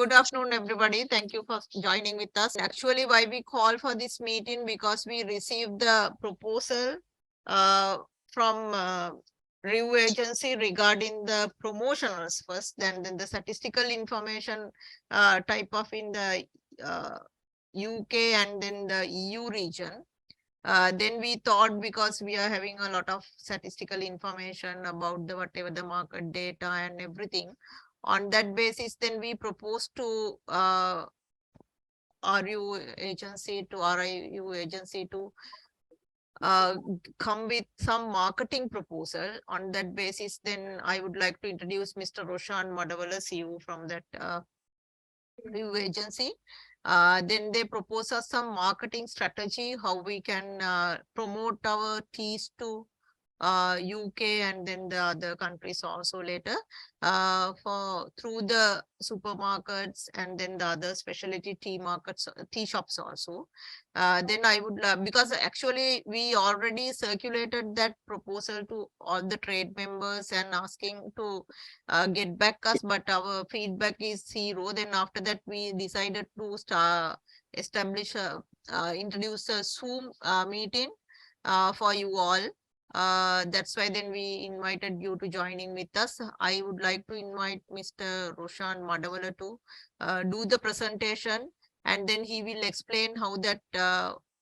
Good afternoon, everybody. Thank you for joining with us. Actually, why we call for this meeting, because we received the proposal from review agency regarding the promotionals first, then the statistical information type of in the UK and then the EU region. Then we thought, because we are having a lot of statistical information about the whatever the market data and everything, on that basis, then we propose to RU agency to RIU agency to come with some marketing proposal. On that basis, then I would like to introduce Mr. Roshan Madawela, CEO from that review agency. Then they propose us some marketing strategy, how we can promote our teas to UK and then the other countries also later for through the supermarkets and then the other specialty tea markets, tea shops also. Then I would because actually we already circulated that proposal to all the trade members and asking to get back us, but our feedback is zero. Then after that we decided to establish introduce a Zoom meeting for you all. That's why then we invited you to join in with us. I would like to invite Mr. Roshan Madawela to do the presentation, and then he will explain how that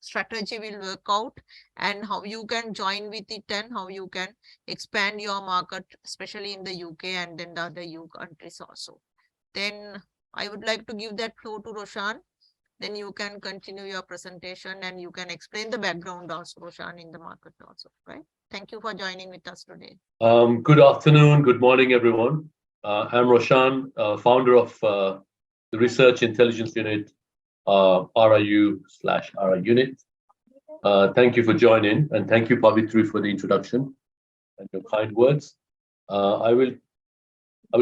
strategy will work out and how you can join with it and how you can expand your market, especially in the UK and then the other EU countries also. Then I would like to give that floor to Roshan. Then you can continue your presentation and you can explain the background also, Roshan, in the market also, right? Thank you for joining with us today. Good afternoon, good morning, everyone. I'm Roshan, founder of the Research Intelligence Unit, RIU/RI Unit. Thank you for joining, and thank you, Pavitri, for the introduction and your kind words. I will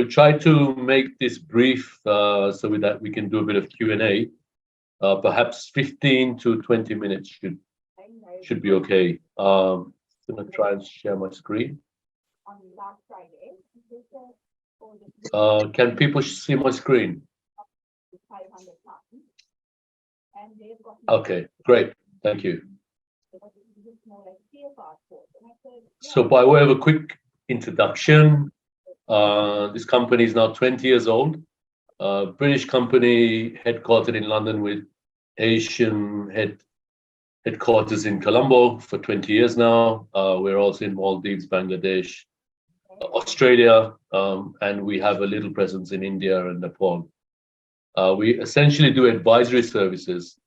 try to make this brief so that we can do a bit of Q&A. Perhaps 15 to 20 minutes should be okay. I'm gonna try and share my screen. Can people see my screen? Okay, great, thank you. So by way of a quick introduction, this company is now 20 years old. British company headquartered in London with Asian headquarters in Colombo for 20 years now. We're also in Maldives, Bangladesh, Australia, and we have a little presence in India and Nepal. We essentially do advisory services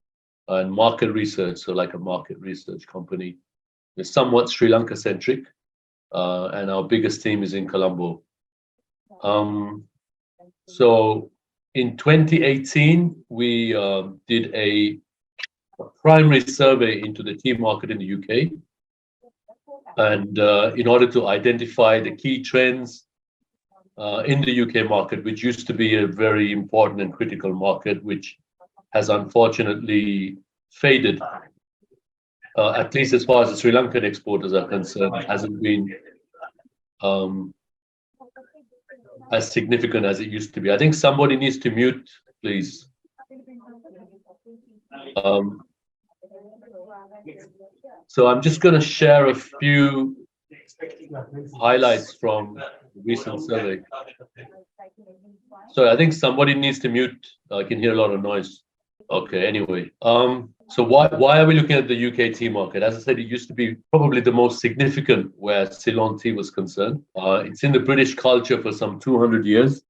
and market research, so like a market research company. We're somewhat Sri Lanka centric, and our biggest team is in Colombo. So in 2018, we did a primary survey into the tea market in the UK. And in order to identify the key trends in the UK market, which used to be a very important and critical market, which has unfortunately faded, at least as far as the Sri Lankan exporters are concerned, it hasn't been as significant as it used to be. I think somebody needs to mute, please. So I'm just going to share a few highlights from the recent survey. So I think somebody needs to mute. I can hear a lot of noise. Okay, anyway. So why are we looking at the UK tea market? As I said, it used to be probably the most significant where Ceylon tea was concerned. It's in the British culture for some 200 years.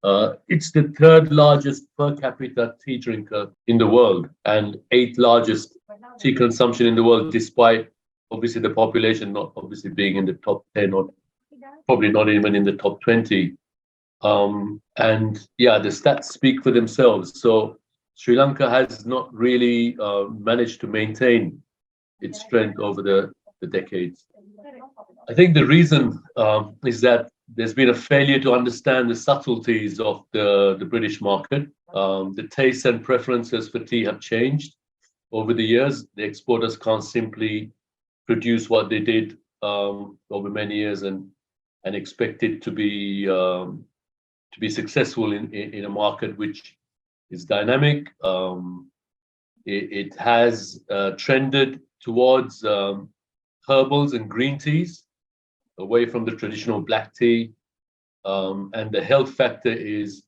It's the third largest per capita tea drinker in the world and 8th largest tea consumption in the world, despite obviously the population not obviously being in the top 10 or probably not even in the top 20. And yeah, the stats speak for themselves. So Sri Lanka has not really managed to maintain its strength over the decades. I think the reason is that there's been a failure to understand the subtleties of the British market. The tastes and preferences for tea have changed over the years. The exporters can't simply produce what they did over many years and expect it to be successful in a market which It's dynamic. It has trended towards herbals and green teas, away from the traditional black tea. And the health factor is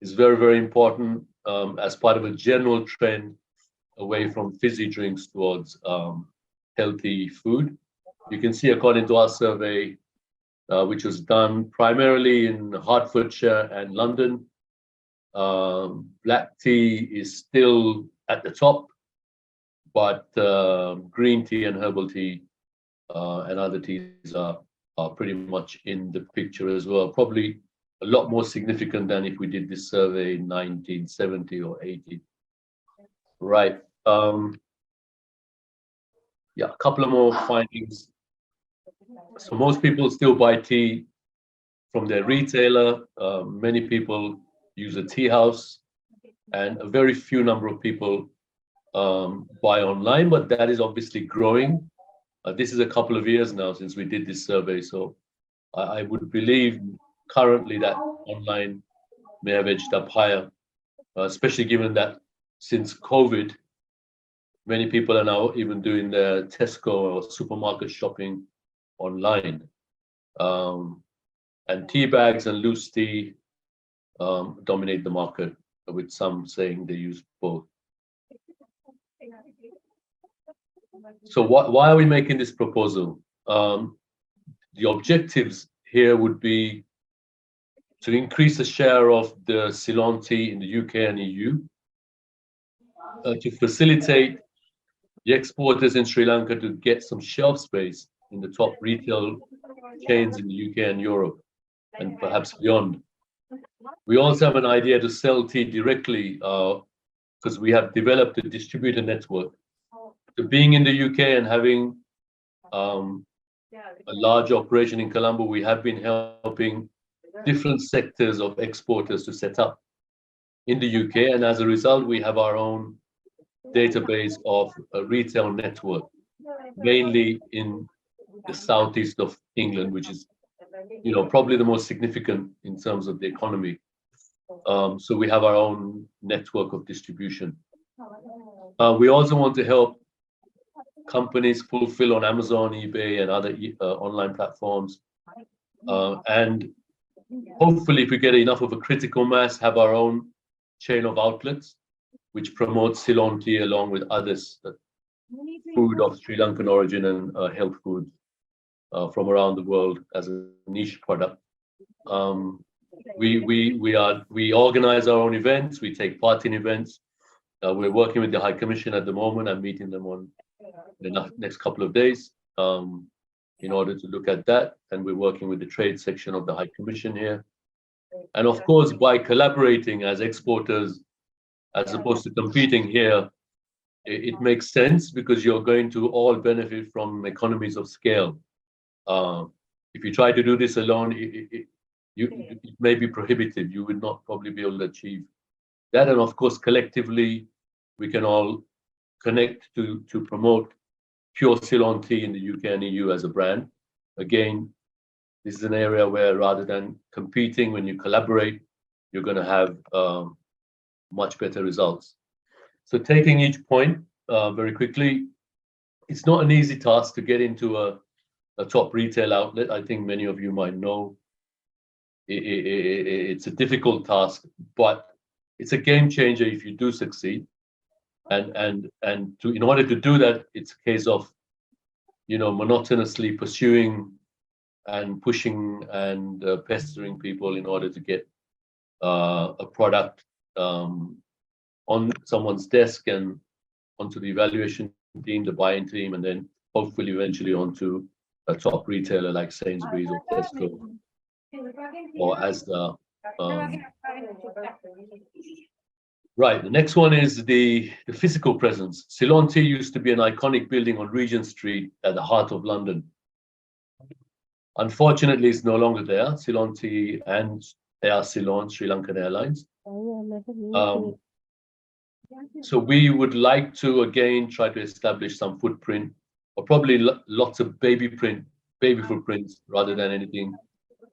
very, very important as part of a general trend away from fizzy drinks towards healthy food. You can see, according to our survey, which was done primarily in Hertfordshire and London, black tea is still at the top, but green tea and herbal tea and other teas are pretty much in the picture as well. Probably a lot more significant than if we did this survey in 1970 or 80. Right. Yeah, a couple of more findings. So most people still buy tea from their retailer. Many people use a tea house, and a very few number of people buy online, but that is obviously growing. This is a couple of years now since we did this survey, so I would believe currently that online may have edged up higher, especially given that since COVID, many people are now even doing their Tesco or supermarket shopping online. And tea bags and loose tea dominate the market, with some saying they use both. So why are we making this proposal? The objectives here would be to increase the share of the Ceylon tea in the UK and EU, to facilitate the exporters in Sri Lanka to get some shelf space in the top retail chains in the UK and Europe, and perhaps beyond. We also have an idea to sell tea directly because we have developed a distributor network. So being in the UK and having a large operation in Colombo, we have been helping different sectors of exporters to set up in the UK. And as a result, we have our own database of a retail network, mainly in the southeast of England, which is, probably the most significant in terms of the economy. So we have our own network of distribution. We also want to help companies fulfill on Amazon, eBay, and other online platforms. And hopefully, if we get enough of a critical mass, have our own chain of outlets, which promotes Ceylon tea along with others, food of Sri Lankan origin and health food from around the world as a niche product. We organize our own events. We take part in events. We're working with the High Commission at the moment. I'm meeting them on the next couple of days in order to look at that. And we're working with the trade section of the High Commission here. And of course, by collaborating as exporters, as opposed to competing here, it makes sense because you're going to all benefit from economies of scale. If you try to do this alone, it may be prohibitive. You would not probably be able to achieve that. And of course, collectively, we can all connect to promote pure Ceylon tea in the UK and EU as a brand. Again, this is an area where rather than competing, when you collaborate, you're going to have much better results. So taking each point very quickly, it's not an easy task to get into a top retail outlet. I think many of you might know it's a difficult task, but it's a game changer if you do succeed. And in order to do that, it's a case of monotonously pursuing and pushing and pestering people in order to get a product on someone's desk and onto the evaluation team, the buying team, and then hopefully eventually onto a top retailer like Sainsbury's or Tesco or Asda. Right, the next one is the physical presence. Ceylon Tea used to be an iconic building on Regent Street at the heart of London. Unfortunately, it's no longer there. Ceylon Tea and Air Ceylon, Sri Lankan Airlines. So we would like to, again, try to establish some footprint, or probably lots of baby footprints rather than anything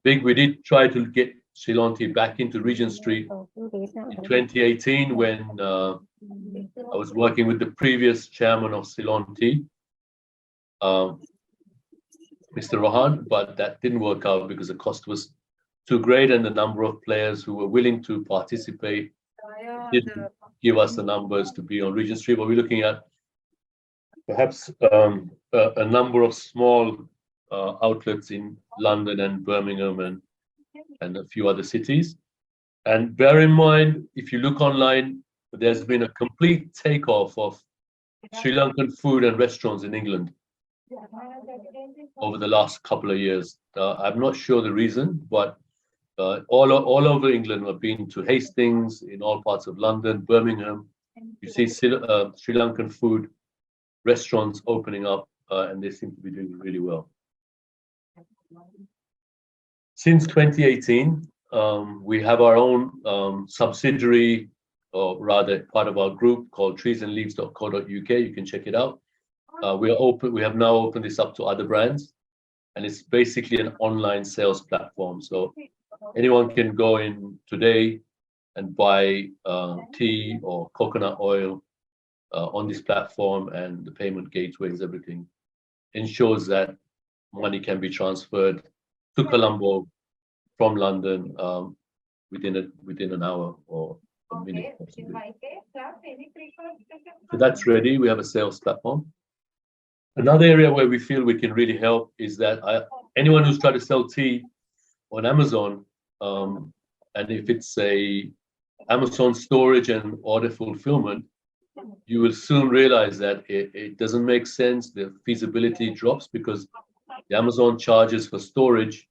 big. We did try to get Ceylon tea back into Regent Street in 2018 when I was working with the previous chairman of Ceylon Tea, Mr. Rohan, but that didn't work out because the cost was too great and the number of players who were willing to participate didn't give us the numbers to be on Regent Street. But we're looking at perhaps a number of small outlets in London and Birmingham and a few other cities. And bear in mind, if you look online, there's been a complete takeoff of Sri Lankan food and restaurants in England over the last couple of years. I'm not sure the reason, but all over England, I've been to Hastings, in all parts of London, Birmingham. You see Sri Lankan food restaurants opening up, and they seem to be doing really well. Since 2018, we have our own subsidiary, or rather part of our group called treesandleaves.co.uk. You can check it out. We are open. We have now opened this up to other brands, and it's basically an online sales platform. So anyone can go in today and buy tea or coconut oil on this platform, and the payment gateways, everything ensures that money can be transferred to Colombo from London within an hour or a minute. Possibly. So that's ready. We have a sales platform. Another area where we feel we can really help is that anyone who's trying to sell tea on Amazon, and if it's a Amazon storage and order fulfillment, you will soon realize that it doesn't make sense. The feasibility drops because the Amazon charges for storage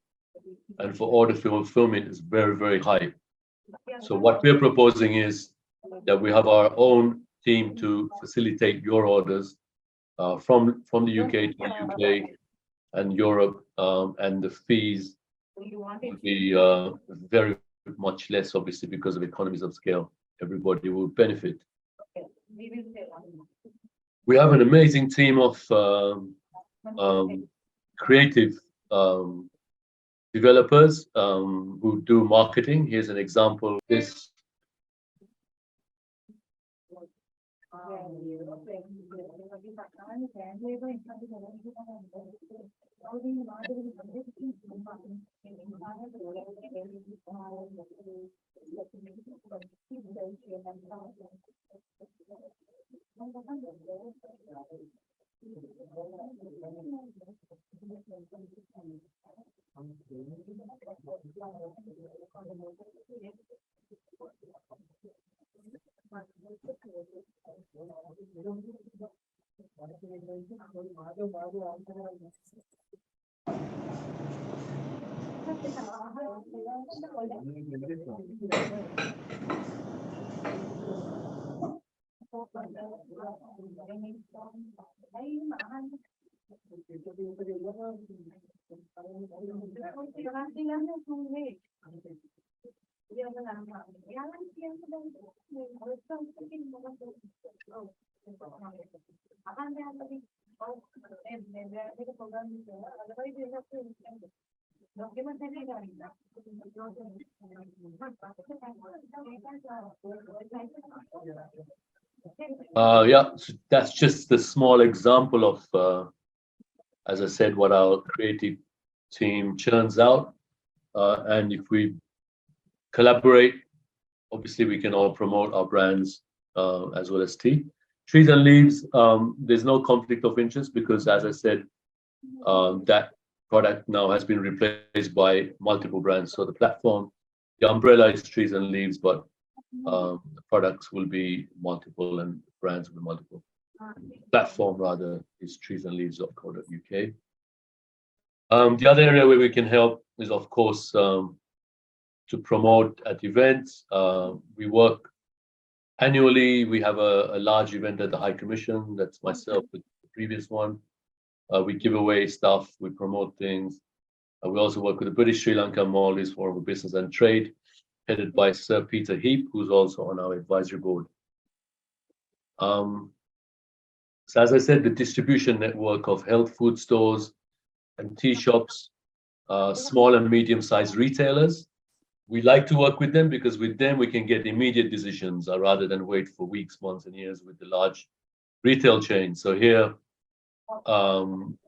and for order fulfillment is very, very high. So what we're proposing is that we have our own team to facilitate your orders from the UK to the UK and Europe, and the fees will be very much less, obviously, because of economies of scale. Everybody will benefit. We have an amazing team of creative developers who do marketing. Here's an example. This yeah, so that's just a small example of, as I said, what our creative team churns out. And if we collaborate, obviously we can all promote our brands as well as tea. Trees and Leaves, there's no conflict of interest because, as I said, that product now has been replaced by multiple brands. So the platform, the umbrella is Trees and Leaves, but the products will be multiple and brands will be multiple. Platform rather is treesandleaves.co.uk. The other area where we can help is, of course, to promote at events. We work annually. We have a large event at the High Commission. That's myself with the previous one. We give away stuff. We promote things. We also work with the British Sri Lanka Maldives Forum of Business and Trade, headed by Sir Peter Heap, who's also on our advisory board. So as I said, the distribution network of health food stores and tea shops, small and medium-sized retailers we like to work with them because with them we can get immediate decisions rather than wait for weeks, months, and years with the large retail chains. So here,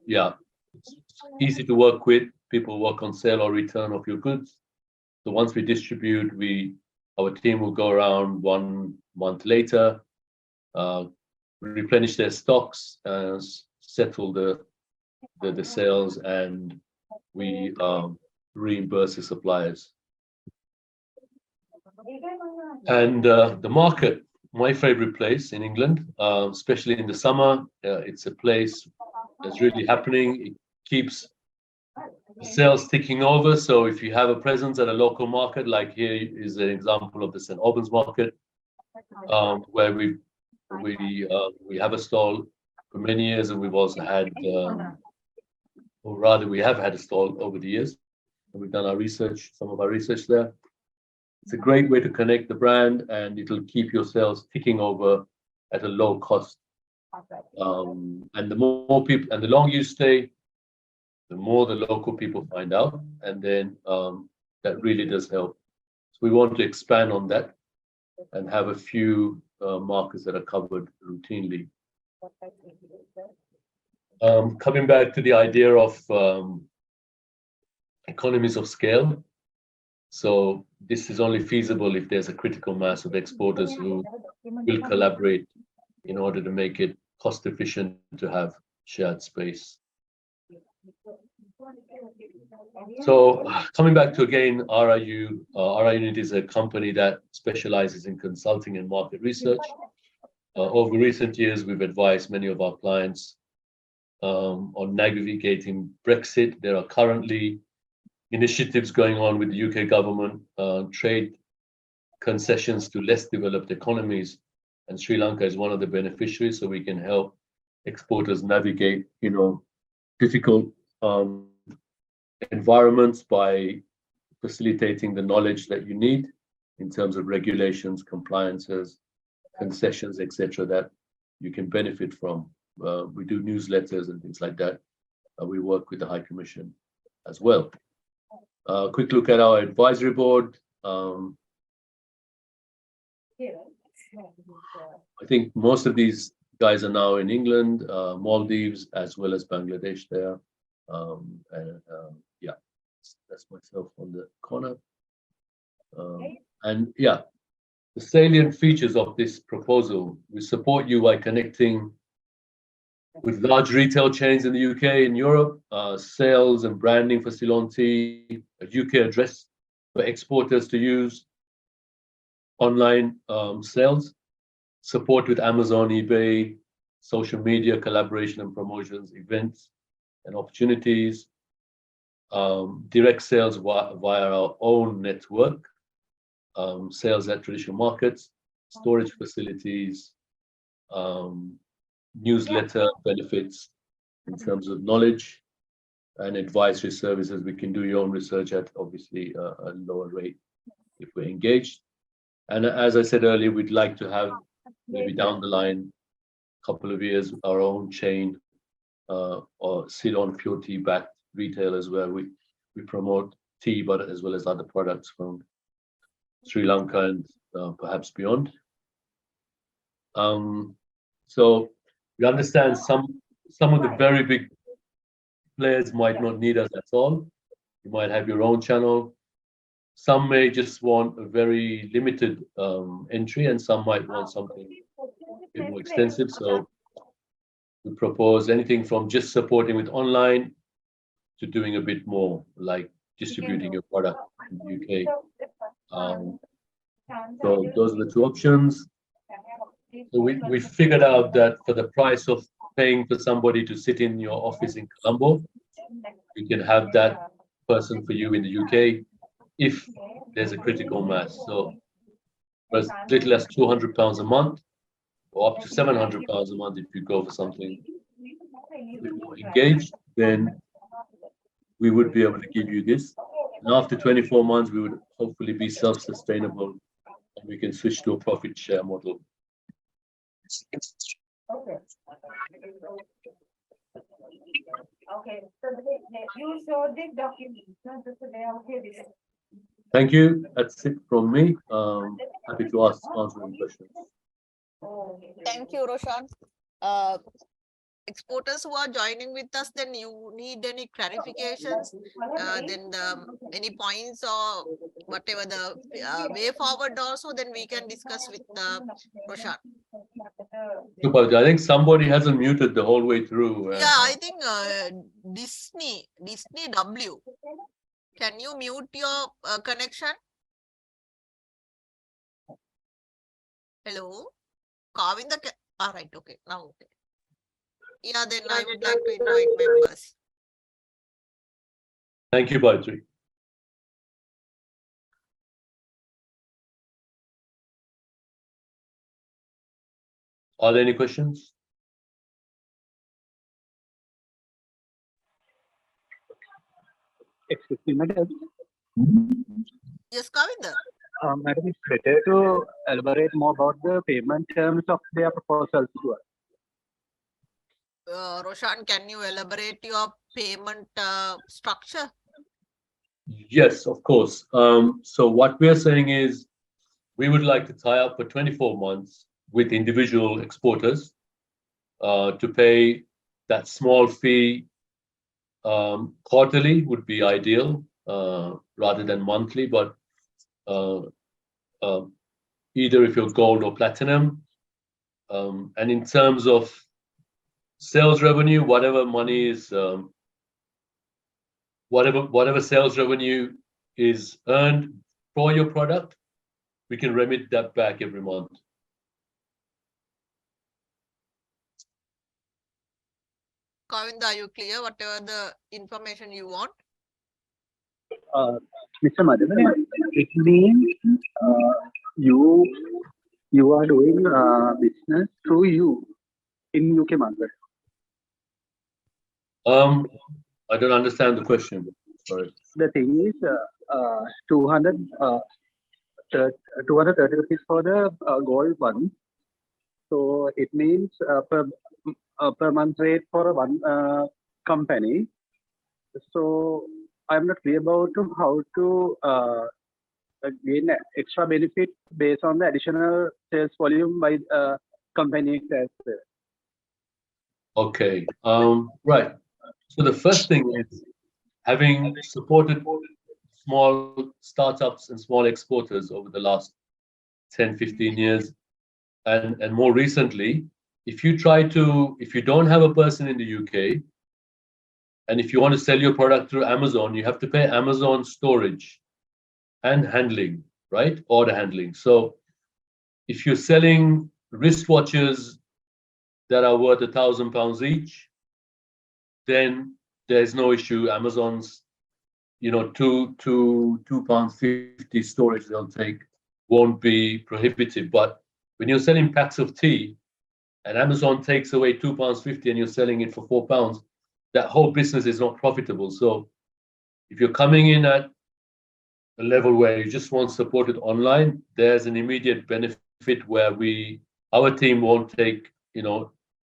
yeah, it's easy to work with. People work on sale or return of your goods. So once we distribute, our team will go around 1 month later, replenish their stocks, settle the sales, and we reimburse the suppliers. And the market, my favorite place in England, especially in the summer, it's a place that's really happening. It keeps the sales ticking over. So if you have a presence at a local market, like here is an example of the St. Albans market, where we have a stall for many years, and we've also had, or rather, we have had a stall over the years, and we've done some of our research there. It's a great way to connect the brand, and it'll keep your sales ticking over at a low cost. And the more people, and the longer you stay, the more the local people find out, and then that really does help. So we want to expand on that and have a few markets that are covered routinely. Coming back to the idea of economies of scale. So this is only feasible if there's a critical mass of exporters who will collaborate in order to make it cost efficient to have shared space. So coming back to again, RI Unit is a company that specializes in consulting and market research. Over recent years, we've advised many of our clients on navigating Brexit. There are currently initiatives going on with the UK government, trade concessions to less developed economies, and Sri Lanka is one of the beneficiaries. So we can help exporters navigate, difficult environments by facilitating the knowledge that you need in terms of regulations, compliances, concessions, etc., that you can benefit from. We do newsletters and things like that. We work with the High Commission as well. Quick look at our advisory board. I think most of these guys are now in England, Maldives, as well as Bangladesh there. Yeah, that's myself on the corner. And yeah, the salient features of this proposal: we support you by connecting with large retail chains in the UK and Europe, sales and branding for Ceylon tea, a UK address for exporters to use, online sales, support with Amazon, eBay, social media collaboration and promotions, events and opportunities, direct sales via our own network, sales at traditional markets, storage facilities, newsletter benefits in terms of knowledge, and advisory services. We can do your own research at obviously a lower rate if we're engaged. And as I said earlier, we'd like to have maybe down the line, a couple of years, our own chain or Ceylon pure tea backed retailers where we promote tea, but as well as other products from Sri Lanka and perhaps beyond. So we understand some of the very big players might not need us at all. You might have your own channel. Some may just want a very limited entry, and some might want something a bit more extensive. So we propose anything from just supporting with online to doing a bit more, like distributing your product in the UK. So those are the two options. So we figured out that for the price of paying for somebody to sit in your office in Colombo, you can have that person for you in the UK if there's a critical mass. So for as little as £200 a month, or up to £700 a month if you go for something a bit more engaged, then we would be able to give you this. And after 24 months, we would hopefully be self-sustainable, and we can switch to a profit share model. Okay. Okay. So you showed this document, not just today. Okay. Thank you. That's it from me. Happy to answer any questions. Thank you, Roshan. Uh, Exporters who are joining with us, then you need any clarifications, then any points or whatever the way forward also, then we can discuss with Roshan. Super. I think somebody hasn't muted the whole way through. Yeah, I think Disney W. Can you mute your connection? Hello, Kavinda. All right, okay, now okay. Yeah, then I would like to invite members. Thank you, Bharti. Are there any questions? Excuse me, madam. Yes, Kavinda. Madam, it's better to elaborate more about the payment terms of their proposals to us. Roshan, can you elaborate your payment structure? Yes, of course. So what we are saying is we would like to tie up for 24 months with individual exporters to pay that small fee. Quarterly would be ideal rather than monthly, but either if you're gold or platinum. And in terms of sales revenue, whatever money is, whatever sales revenue is earned for your product, we can remit that back every month. Kavinda, are you clear? Whatever the information you want? Mr. Madhavan, it means you are doing business through you in UK market. I don't understand the question. Sorry. The thing is, 230 rupees for the gold one. So it means per month rate for one company. So I'm not clear about how to gain extra benefit based on the additional sales volume by companies as well. Okay. Right. So the first thing is having supported small startups and small exporters over the last 10, 15 years, and more recently, if you don't have a person in the UK, and if you want to sell your product through Amazon, you have to pay Amazon storage and handling, right? Order handling. So if you're selling wristwatches that are worth £1,000 each, then there's no issue. Amazon's, £2.50 storage they'll take won't be prohibitive. But when you're selling packs of tea and Amazon takes away £2.50 and you're selling it for £4, that whole business is not profitable. So if you're coming in at a level where you just want supported online, there's an immediate benefit where our team won't take,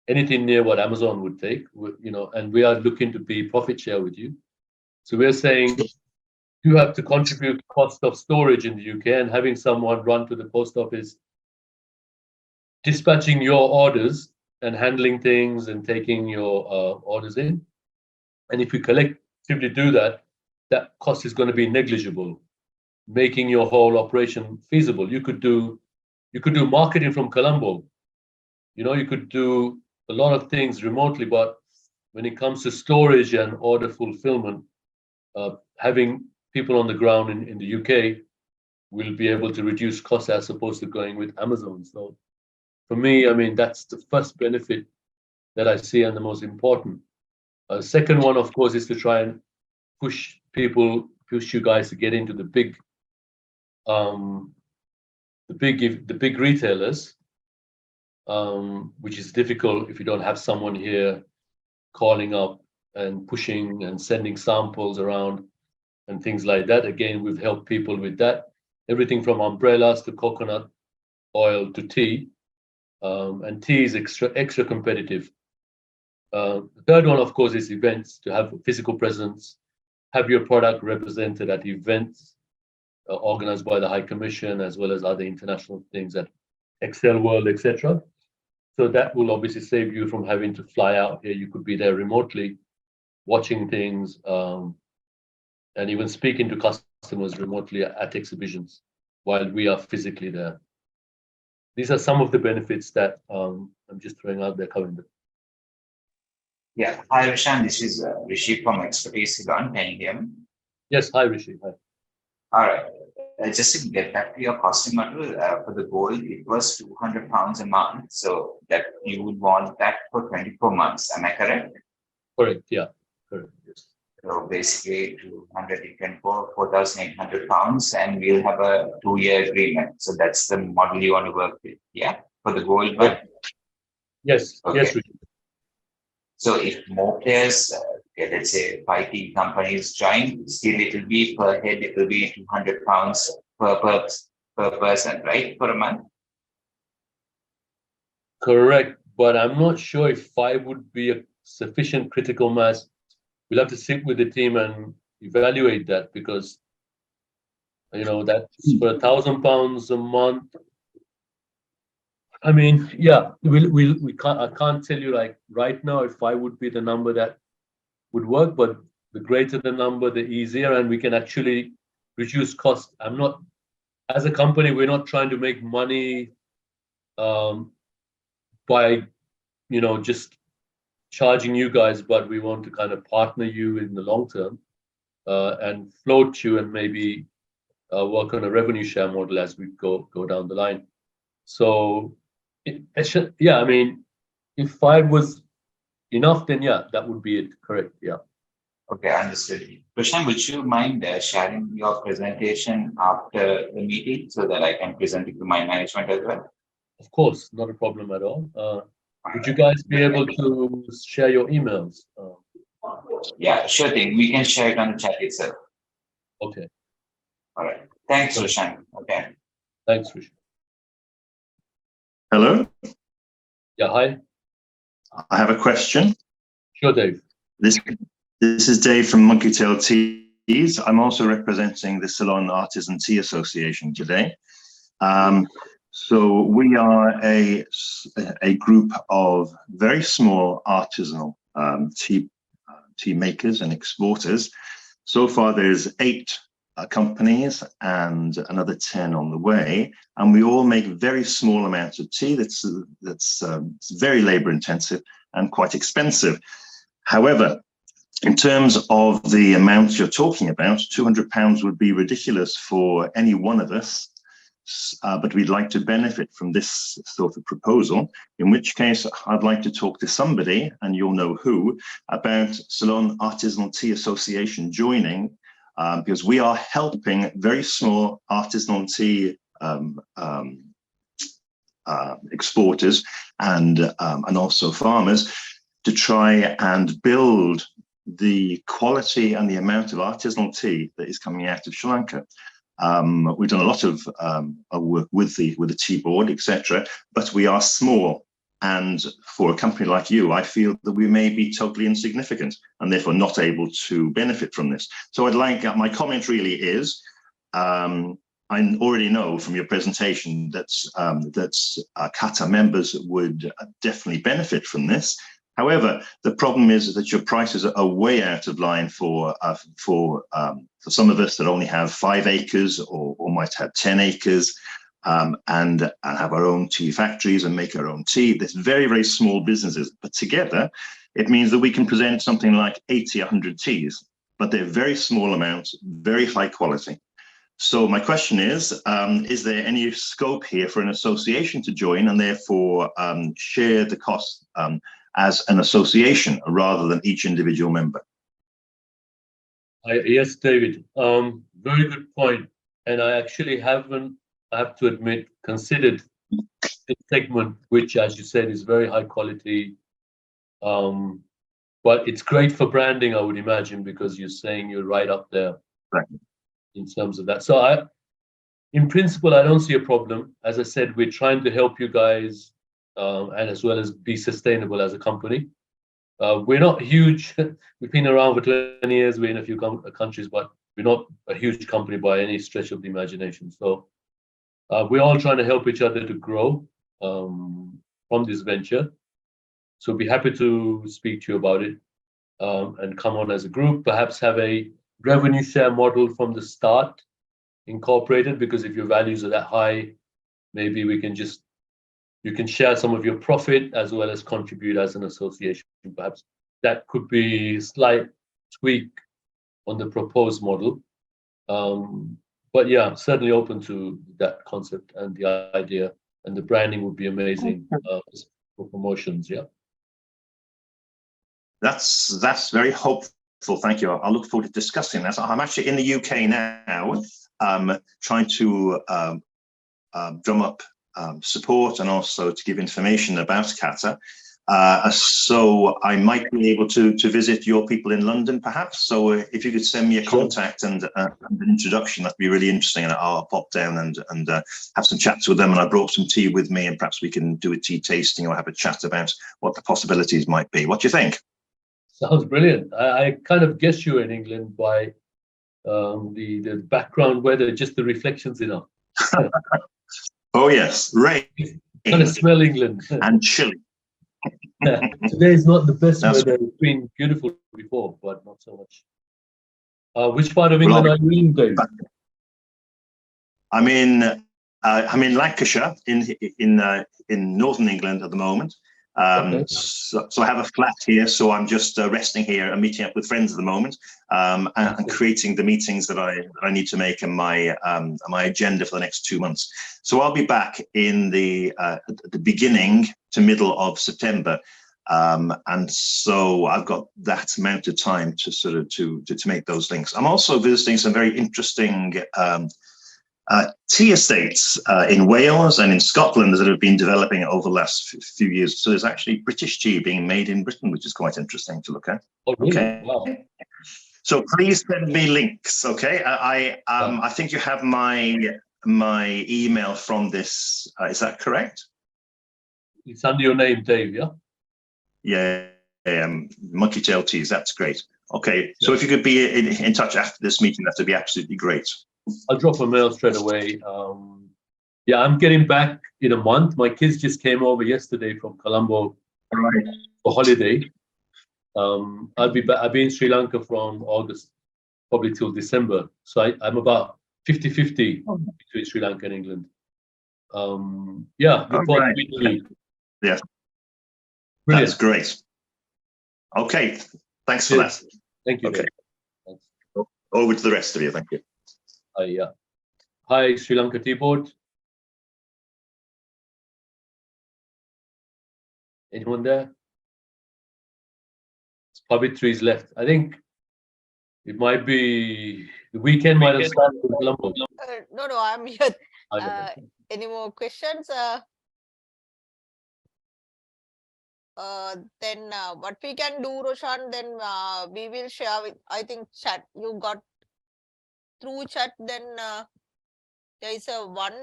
anything near what Amazon would take, and we are looking to be profit share with you. So we're saying you have to contribute cost of storage in the UK and having someone run to the post office, dispatching your orders and handling things and taking your orders in. And if we collectively do that, that cost is going to be negligible, making your whole operation feasible. You could do marketing from Colombo. You could do a lot of things remotely, but when it comes to storage and order fulfillment, having people on the ground in the UK will be able to reduce costs as opposed to going with Amazon. So for me, I mean, that's the first benefit that I see and the most important. Second one, of course, is to try and push you guys to get into the big retailers, which is difficult if you don't have someone here calling up and pushing and sending samples around and things like that. Again, we've helped people with that. Everything from umbrellas to coconut oil to tea. And tea is extra competitive. The third one, of course, is events, to have a physical presence, have your product represented at events, organized by the High Commission, as well as other international things at Excel World, etc. So that will obviously save you from having to fly out here. You could be there remotely, watching things, and even speaking to customers remotely at exhibitions while we are physically there. These are some of the benefits that I'm just throwing out there, Kavinder. Yeah. Hi, Roshan. This is Rishi from Expertise Ceylon. Can you hear me? Yes, hi Rishi. Hi. All right. Just to get back to your costing model, for the gold, it was £200 a month. So that you would want that for 24 months. Am I correct? Correct. Yeah. Correct. Yes. So basically, 200 you can for £4,800, and we'll have a 2-year agreement. So that's the model you want to work with. Yeah. For the gold one. Yes. Okay. Yes, Rishi. So if more players, let's say 5T companies join, still it will be per head, it will be £200 per person, right? For a month. Correct. But I'm not sure if 5 would be a sufficient critical mass. We'll have to sit with the team and evaluate that, because that's for £1,000 a month. I mean, yeah, we can't. I can't tell you like right now if 5 would be the number that would work, but the greater the number, the easier, and we can actually reduce cost. As a company, we're not trying to make money by just charging you guys, but we want to kind of partner you in the long term and float you and maybe work on a revenue share model as we go down the line. So I mean, if 5 was enough, then yeah, that would be it. Correct. Yeah. Okay, understood. Roshan, would you mind sharing your presentation after the meeting so that I can present it to my management as well? Of course, not a problem at all. Would you guys be able to share your emails? Yeah, sure thing. We can share it on the chat itself. Okay. All right. Thanks, Roshan. Okay. Thanks, Rishi. Hello, Yeah, hi. I have a question. Sure, Dave. This is Dave from Monkey Tail Teas. I'm also representing the Ceylon Artisan Tea Association today. So we are a group of very small artisanal tea makers and exporters. So far, there's 8 companies and another 10 on the way, and we all make very small amounts of tea that's very labor intensive and quite expensive. However, in terms of the amounts you're talking about, £200 would be ridiculous for any one of us, but we'd like to benefit from this sort of proposal, in which case I'd like to talk to somebody, and you'll know who, about Ceylon Artisanal Tea Association joining, because we are helping very small artisanal tea exporters and also farmers to try and build the quality and the amount of artisanal tea that is coming out of Sri Lanka. We've done a lot of work with the tea board, etc., but we are small. And for a company like you, I feel that we may be totally insignificant and therefore not able to benefit from this. So I'd like, my comment really is, I already know from your presentation that Kata members would definitely benefit from this. However, the problem is that your prices are way out of line for some of us that only have 5 acres or might have 10 acres. And have our own tea factories and make our own tea. There's very, very small businesses, but together it means that we can present something like 80, 100 teas, but they're very small amounts, very high quality. So my question is there any scope here for an association to join and therefore share the cost as an association rather than each individual member? Yes, David. Very good point. And I actually I have to admit, considered this segment, which, as you said, is very high quality. But it's great for branding, I would imagine, because you're saying you're right up there in terms of that. So in principle, I don't see a problem. As I said, we're trying to help you guys and as well as be sustainable as a company. We're not huge. We've been around for 20 years. We're in a few countries, but we're not a huge company by any stretch of the imagination. So we're all trying to help each other to grow from this venture. So be happy to speak to you about it and come on as a group, perhaps have a revenue share model from the start incorporated, because if your values are that high, maybe we can just, you can share some of your profit as well as contribute as an association. Perhaps that could be a slight tweak on the proposed model. But yeah, certainly open to that concept and the idea, and the branding would be amazing for promotions. Yeah. That's very hopeful. Thank you. I'll look forward to discussing that. I'm actually in the UK now, trying to drum up support and also to give information about Qatar. So I might be able to visit your people in London, perhaps. So if you could send me a contact and an introduction, that'd be really interesting. And I'll pop down and have some chats with them. And I brought some tea with me, and perhaps we can do a tea tasting or have a chat about what the possibilities might be. What do you think? Sounds brilliant. I kind of guess you're in England by the background weather, just the reflections in it. Oh yes, rain. Kind of smell England. And chilly. Today is not the best weather. It's been beautiful before, but not so much. Which part of England are you in, Dave? I'm in Lancashire, in northern England at the moment. Okay. So I have a flat here, so I'm just resting here and meeting up with friends at the moment, and creating the meetings that I need to make and my agenda for the next 2 months. So I'll be back in the beginning to middle of September, and so I've got that amount of time to sort of to make those links. I'm also visiting some very interesting tea estates in Wales and in Scotland that have been developing over the last few years. So there's actually British tea being made in Britain, which is quite interesting to look at. Oh, really? Okay. Wow. So please send me links. Okay. I think you have my email from this. Is that correct? It's under your name, Dave. Yeah. Yeah. Monkey Tail Teas. That's great. Okay. So if you could be in touch after this meeting, that would be absolutely great. I'll drop a mail straight away. Yeah, I'm getting back in a month. My kids just came over yesterday from Colombo for holiday. I'll be in Sri Lanka from August, probably till December. So I'm about 50-50 between Sri Lanka and England. Yeah, look forward to meeting you. Yeah, Brilliant. that's great. Okay, thanks for that. Thank you. Okay. Thanks. Over to the rest of you. Thank you. Yeah. Hi, Sri Lanka Tea Board. Anyone there? Pavitri's left. I think it might be the weekend might have started in Colombo. No, I'm here. Any more questions? Then what we can do, Roshan, then we will share with, I think, chat. You got through chat, then there is a one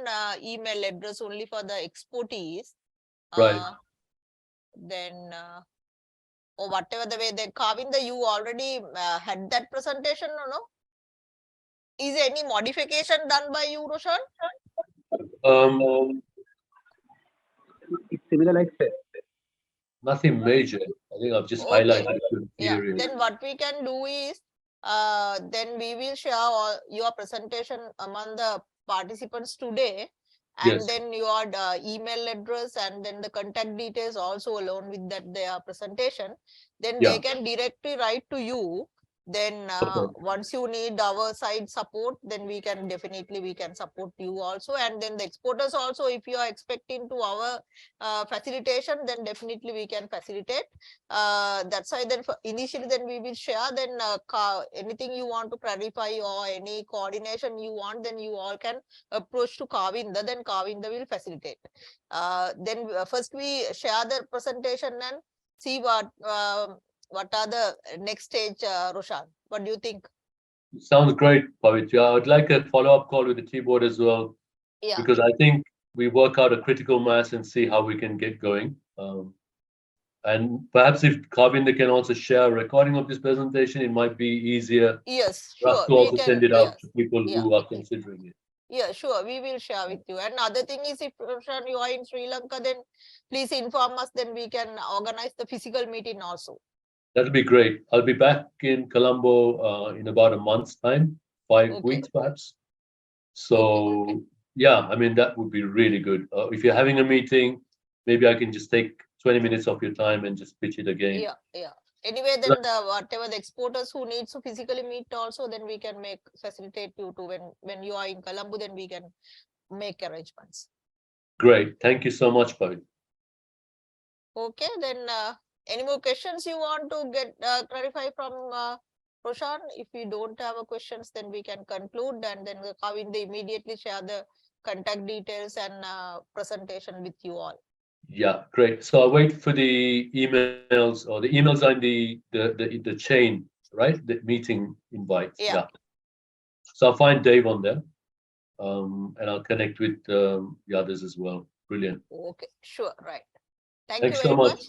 email address only for the exportees. Right. Then or whatever the way they Kavinda, you already had that presentation, no? Is there any modification done by you, Roshan? It's similar like that. Nothing major. I think I've just highlighted the areas. Then what we can do is then we will share all your presentation among the participants today, and then your email address and then the contact details also along with that their presentation. Then they can directly write to you. Then once you need our side support, then we can definitely support you also. And then the exporters also, if you are expecting to our facilitation, then definitely we can facilitate. That's why then initially then we will share. Then anything you want to clarify or any coordination you want, then you all can approach to Kavinda. Then Kavinda will facilitate. Then first we share the presentation and see what are the next stage, Roshan? What do you think? Sounds great, Pavitra. I would like a follow-up call with the Tea Board as well, because I think we work out a critical mass and see how we can get going. And perhaps if Kavinda can also share a recording of this presentation, it might be easier Yes, for us sure. to also send it out Yes. to people Yeah. who are considering it. Yeah, sure. We will share with you. And other thing is, if Roshan, you are in Sri Lanka, then please inform us. Then we can organize the physical meeting also. That'll be great. I'll be back in Colombo in about a month's time, 5 Okay. weeks perhaps. So yeah, I mean, that would be really good. If you're having a meeting, maybe I can just take 20 minutes of your time and just pitch it again. Yeah, yeah. Anyway, then whatever the exporters who needs to physically meet also, then we can facilitate you to when you are in Colombo, then we can make arrangements. Great. Thank you so much, Kavin. Okay, then any more questions you want to get clarify from Roshan? If we don't have a questions, then we can conclude, and then Kavinda immediately share the contact details and presentation with you all. Yeah, great. So I'll wait for the emails, or the emails are in the chain, right? The meeting invite. Yeah. So I'll find Dave on there, and I'll connect with the others as well. Brilliant. Okay, sure, right. Thank Thanks you so very much. much.